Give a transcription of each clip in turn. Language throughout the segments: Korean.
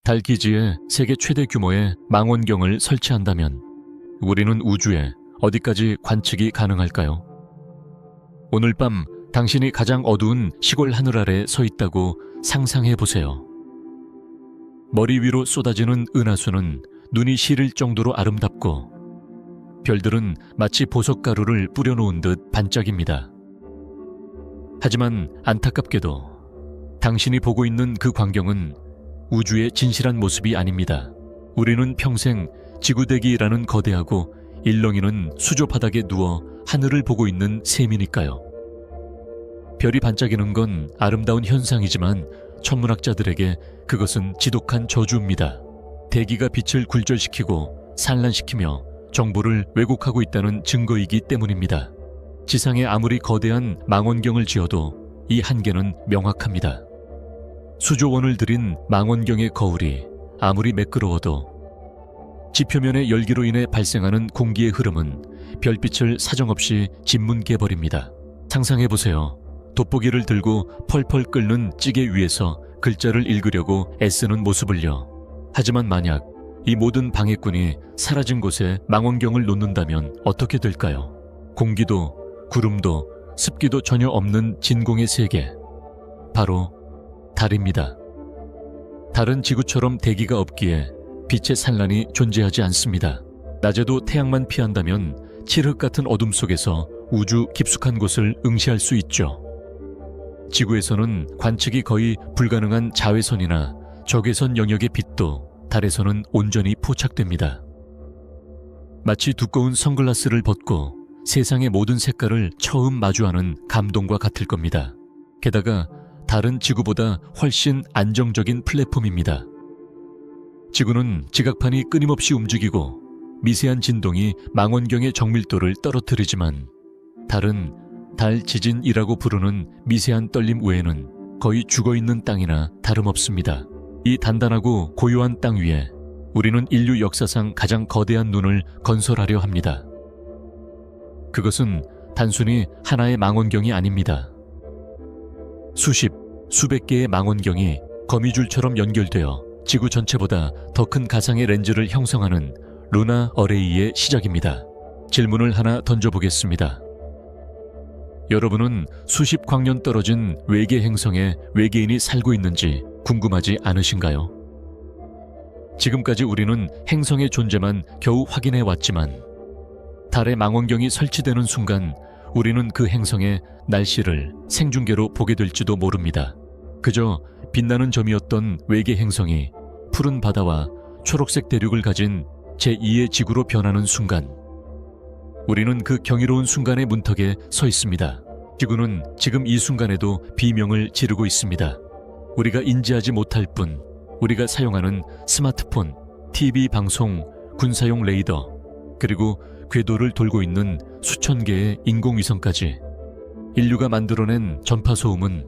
달 기지에 세계 최대 규모의 망원경을 설치한다면 우리는 우주에 어디까지 관측이 가능할까요? 오늘 밤 당신이 가장 어두운 시골 하늘 아래 서 있다고 상상해 보세요. 머리 위로 쏟아지는 은하수는 눈이 시릴 정도로 아름답고 별들은 마치 보석가루를 뿌려놓은 듯 반짝입니다. 하지만 안타깝게도 당신이 보고 있는 그 광경은 우주의 진실한 모습이 아닙니다. 우리는 평생 지구대기라는 거대하고 일렁이는 수조 바닥에 누워 하늘을 보고 있는 셈이니까요. 별이 반짝이는 건 아름다운 현상이지만 천문학자들에게 그것은 지독한 저주입니다. 대기가 빛을 굴절시키고 산란시키며 정보를 왜곡하고 있다는 증거이기 때문입니다. 지상에 아무리 거대한 망원경을 지어도 이 한계는 명확합니다. 수조 원을 들인 망원경의 거울이 아무리 매끄러워도 지표면의 열기로 인해 발생하는 공기의 흐름은 별빛을 사정없이 짓뭉개버립니다. 상상해보세요. 돋보기를 들고 펄펄 끓는 찌개 위에서 글자를 읽으려고 애쓰는 모습을요. 하지만 만약 이 모든 방해꾼이 사라진 곳에 망원경을 놓는다면 어떻게 될까요? 공기도 구름도 습기도 전혀 없는 진공의 세계, 바로 달입니다. 달은 지구처럼 대기가 없기에 빛의 산란이 존재하지 않습니다. 낮에도 태양만 피한다면 칠흑 같은 어둠 속에서 우주 깊숙한 곳을 응시할 수 있죠. 지구에서는 관측이 거의 불가능한 자외선이나 적외선 영역의 빛도 달에서는 온전히 포착됩니다. 마치 두꺼운 선글라스를 벗고 세상의 모든 색깔을 처음 마주하는 감동과 같을 겁니다. 게다가 달은 지구보다 훨씬 안정적인 플랫폼입니다. 지구는 지각판이 끊임없이 움직이고 미세한 진동이 망원경의 정밀도를 떨어뜨리지만 달은 달 지진이라고 부르는 미세한 떨림 외에는 거의 죽어있는 땅이나 다름없습니다. 이 단단하고 고요한 땅 위에 우리는 인류 역사상 가장 거대한 눈을 건설하려 합니다. 그것은 단순히 하나의 망원경이 아닙니다. 수십, 수백 개의 망원경이 거미줄처럼 연결되어 지구 전체보다 더 큰 가상의 렌즈를 형성하는 루나 어레이의 시작입니다. 질문을 하나 던져보겠습니다. 여러분은 수십 광년 떨어진 외계 행성에 외계인이 살고 있는지 궁금하지 않으신가요? 지금까지 우리는 행성의 존재만 겨우 확인해 왔지만 달에 망원경이 설치되는 순간 우리는 그 행성의 날씨를 생중계로 보게 될지도 모릅니다. 그저 빛나는 점이었던 외계 행성이 푸른 바다와 초록색 대륙을 가진 제2의 지구로 변하는 순간 우리는 그 경이로운 순간의 문턱에 서 있습니다. 지구는 지금 이 순간에도 비명을 지르고 있습니다. 우리가 인지하지 못할 뿐 우리가 사용하는 스마트폰, TV 방송, 군사용 레이더, 그리고 궤도를 돌고 있는 수천 개의 인공위성까지 인류가 만들어낸 전파소음은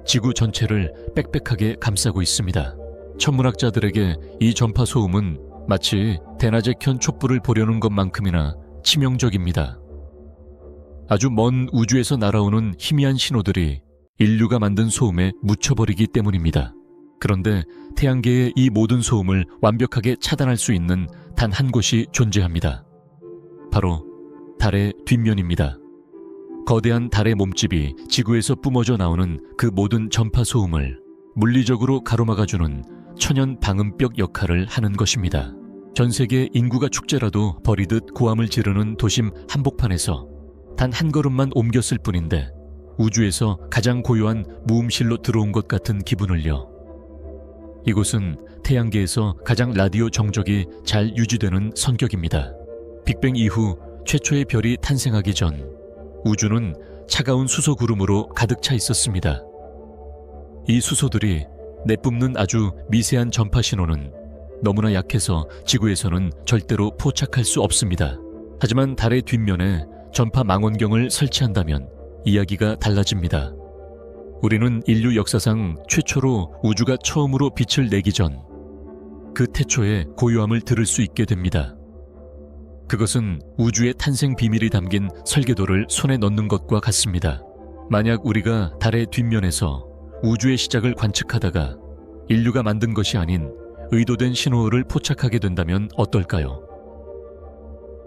지구 전체를 빽빽하게 감싸고 있습니다. 천문학자들에게 이 전파소음은 마치 대낮에 켠 촛불을 보려는 것만큼이나 치명적입니다. 아주 먼 우주에서 날아오는 희미한 신호들이 인류가 만든 소음에 묻혀버리기 때문입니다. 그런데 태양계의 이 모든 소음을 완벽하게 차단할 수 있는 단 한 곳이 존재합니다. 바로 달의 뒷면입니다. 거대한 달의 몸집이 지구에서 뿜어져 나오는 그 모든 전파 소음을 물리적으로 가로막아주는 천연 방음벽 역할을 하는 것입니다. 전 세계 인구가 축제라도 버리듯 고함을 지르는 도심 한복판에서 단 한 걸음만 옮겼을 뿐인데 우주에서 가장 고요한 무음실로 들어온 것 같은 기분을요. 이곳은 태양계에서 가장 라디오 정적이 잘 유지되는 선격입니다. 빅뱅 이후 최초의 별이 탄생하기 전 우주는 차가운 수소 구름으로 가득 차 있었습니다. 이 수소들이 내뿜는 아주 미세한 전파 신호는 너무나 약해서 지구에서는 절대로 포착할 수 없습니다. 하지만 달의 뒷면에 전파 망원경을 설치한다면 이야기가 달라집니다. 우리는 인류 역사상 최초로 우주가 처음으로 빛을 내기 전 그 태초의 고요함을 들을 수 있게 됩니다. 그것은 우주의 탄생 비밀이 담긴 설계도를 손에 넣는 것과 같습니다. 만약 우리가 달의 뒷면에서 우주의 시작을 관측하다가 인류가 만든 것이 아닌 의도된 신호를 포착하게 된다면 어떨까요?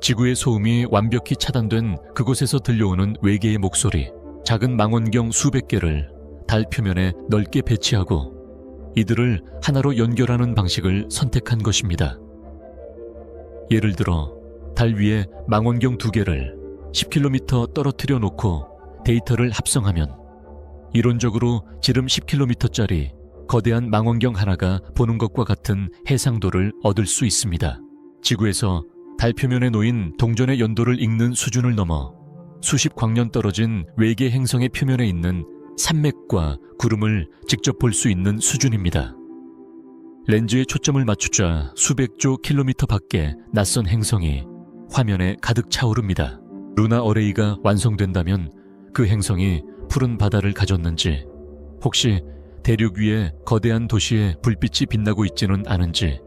지구의 소음이 완벽히 차단된 그곳에서 들려오는 외계의 목소리, 작은 망원경 수백 개를 달 표면에 넓게 배치하고 이들을 하나로 연결하는 방식을 선택한 것입니다. 예를 들어 달 위에 망원경 2개를 10km 떨어뜨려 놓고 데이터를 합성하면 이론적으로 지름 10km짜리 거대한 망원경 하나가 보는 것과 같은 해상도를 얻을 수 있습니다. 지구에서 달 표면에 놓인 동전의 연도를 읽는 수준을 넘어 수십 광년 떨어진 외계 행성의 표면에 있는 산맥과 구름을 직접 볼 수 있는 수준입니다. 렌즈에 초점을 맞추자 수백조 킬로미터 밖의 낯선 행성이 화면에 가득 차오릅니다. 루나 어레이가 완성된다면 그 행성이 푸른 바다를 가졌는지, 혹시 대륙 위에 거대한 도시에 불빛이 빛나고 있지는 않은지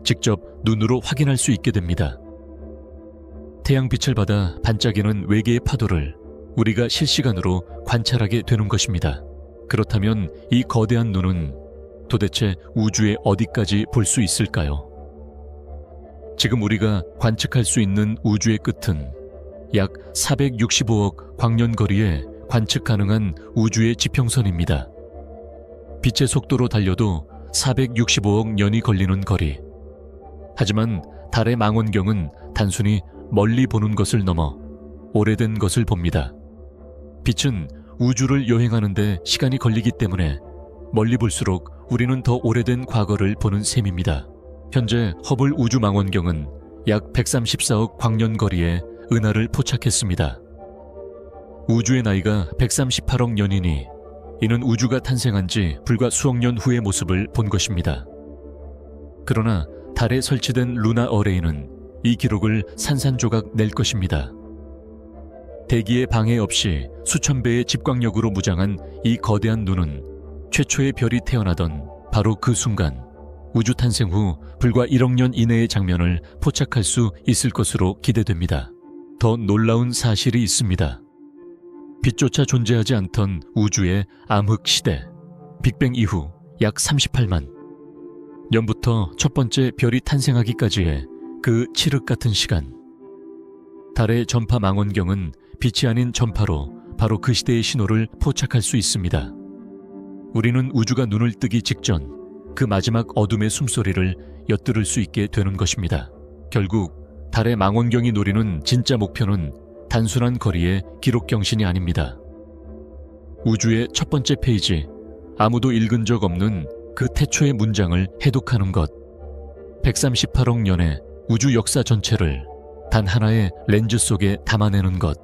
직접 눈으로 확인할 수 있게 됩니다. 태양빛을 받아 반짝이는 외계의 파도를 우리가 실시간으로 관찰하게 되는 것입니다. 그렇다면 이 거대한 눈은 도대체 우주의 어디까지 볼 수 있을까요? 지금 우리가 관측할 수 있는 우주의 끝은 약 465억 광년 거리에 관측 가능한 우주의 지평선입니다. 빛의 속도로 달려도 465억 년이 걸리는 거리. 하지만 달의 망원경은 단순히 멀리 보는 것을 넘어 오래된 것을 봅니다. 빛은 우주를 여행하는 데 시간이 걸리기 때문에 멀리 볼수록 우리는 더 오래된 과거를 보는 셈입니다. 현재 허블 우주 망원경은 약 134억 광년 거리에 은하를 포착했습니다. 우주의 나이가 138억 년이니 이는 우주가 탄생한 지 불과 수억 년 후의 모습을 본 것입니다. 그러나 달에 설치된 루나 어레이는 이 기록을 산산조각 낼 것입니다. 대기의 방해 없이 수천 배의 집광력으로 무장한 이 거대한 눈은 최초의 별이 태어나던 바로 그 순간 우주 탄생 후 불과 1억 년 이내의 장면을 포착할 수 있을 것으로 기대됩니다. 더 놀라운 사실이 있습니다. 빛조차 존재하지 않던 우주의 암흑 시대, 빅뱅 이후 약 38만 년부터 첫 번째 별이 탄생하기까지의 그 칠흑 같은 시간. 달의 전파 망원경은 빛이 아닌 전파로 바로 그 시대의 신호를 포착할 수 있습니다. 우리는 우주가 눈을 뜨기 직전 그 마지막 어둠의 숨소리를 엿들을 수 있게 되는 것입니다. 결국 달의 망원경이 노리는 진짜 목표는 단순한 거리의 기록 경신이 아닙니다. 우주의 첫 번째 페이지, 아무도 읽은 적 없는 그 태초의 문장을 해독하는 것. 138억 년의 우주 역사 전체를 단 하나의 렌즈 속에 담아내는 것.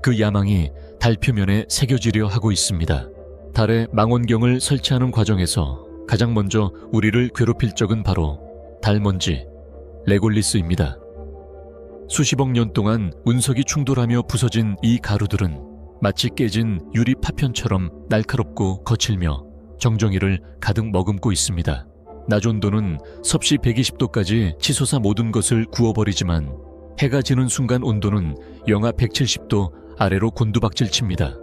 그 야망이 달 표면에 새겨지려 하고 있습니다. 달에 망원경을 설치하는 과정에서 가장 먼저 우리를 괴롭힐 적은 바로 달먼지, 레골리스입니다. 수십억 년 동안 운석이 충돌하며 부서진 이 가루들은 마치 깨진 유리 파편처럼 날카롭고 거칠며 정정이를 가득 머금고 있습니다. 낮 온도는 섭씨 120도까지 치솟아 모든 것을 구워버리지만 해가 지는 순간 온도는 영하 170도 아래로 곤두박질 칩니다.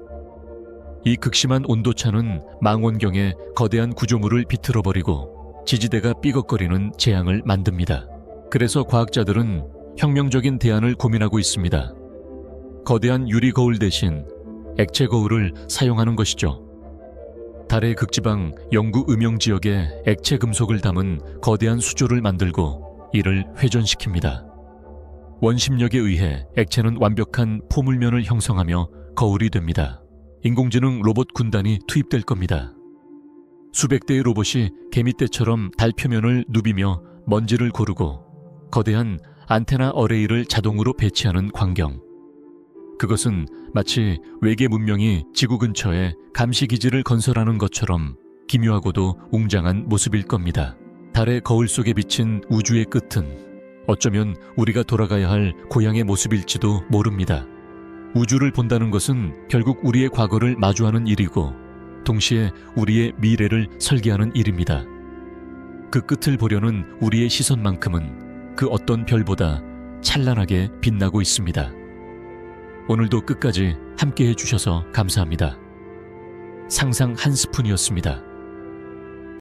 이 극심한 온도차는 망원경의 거대한 구조물을 비틀어버리고 지지대가 삐걱거리는 재앙을 만듭니다. 그래서 과학자들은 혁명적인 대안을 고민하고 있습니다. 거대한 유리 거울 대신 액체 거울을 사용하는 것이죠. 달의 극지방 영구 음영 지역에 액체 금속을 담은 거대한 수조를 만들고 이를 회전시킵니다. 원심력에 의해 액체는 완벽한 포물면을 형성하며 거울이 됩니다. 인공지능 로봇 군단이 투입될 겁니다. 수백 대의 로봇이 개미떼처럼 달 표면을 누비며 먼지를 고르고 거대한 안테나 어레이를 자동으로 배치하는 광경. 그것은 마치 외계 문명이 지구 근처에 감시기지를 건설하는 것처럼 기묘하고도 웅장한 모습일 겁니다. 달의 거울 속에 비친 우주의 끝은 어쩌면 우리가 돌아가야 할 고향의 모습일지도 모릅니다. 우주를 본다는 것은 결국 우리의 과거를 마주하는 일이고 동시에 우리의 미래를 설계하는 일입니다. 그 끝을 보려는 우리의 시선만큼은 그 어떤 별보다 찬란하게 빛나고 있습니다. 오늘도 끝까지 함께해 주셔서 감사합니다. 상상 한 스푼이었습니다.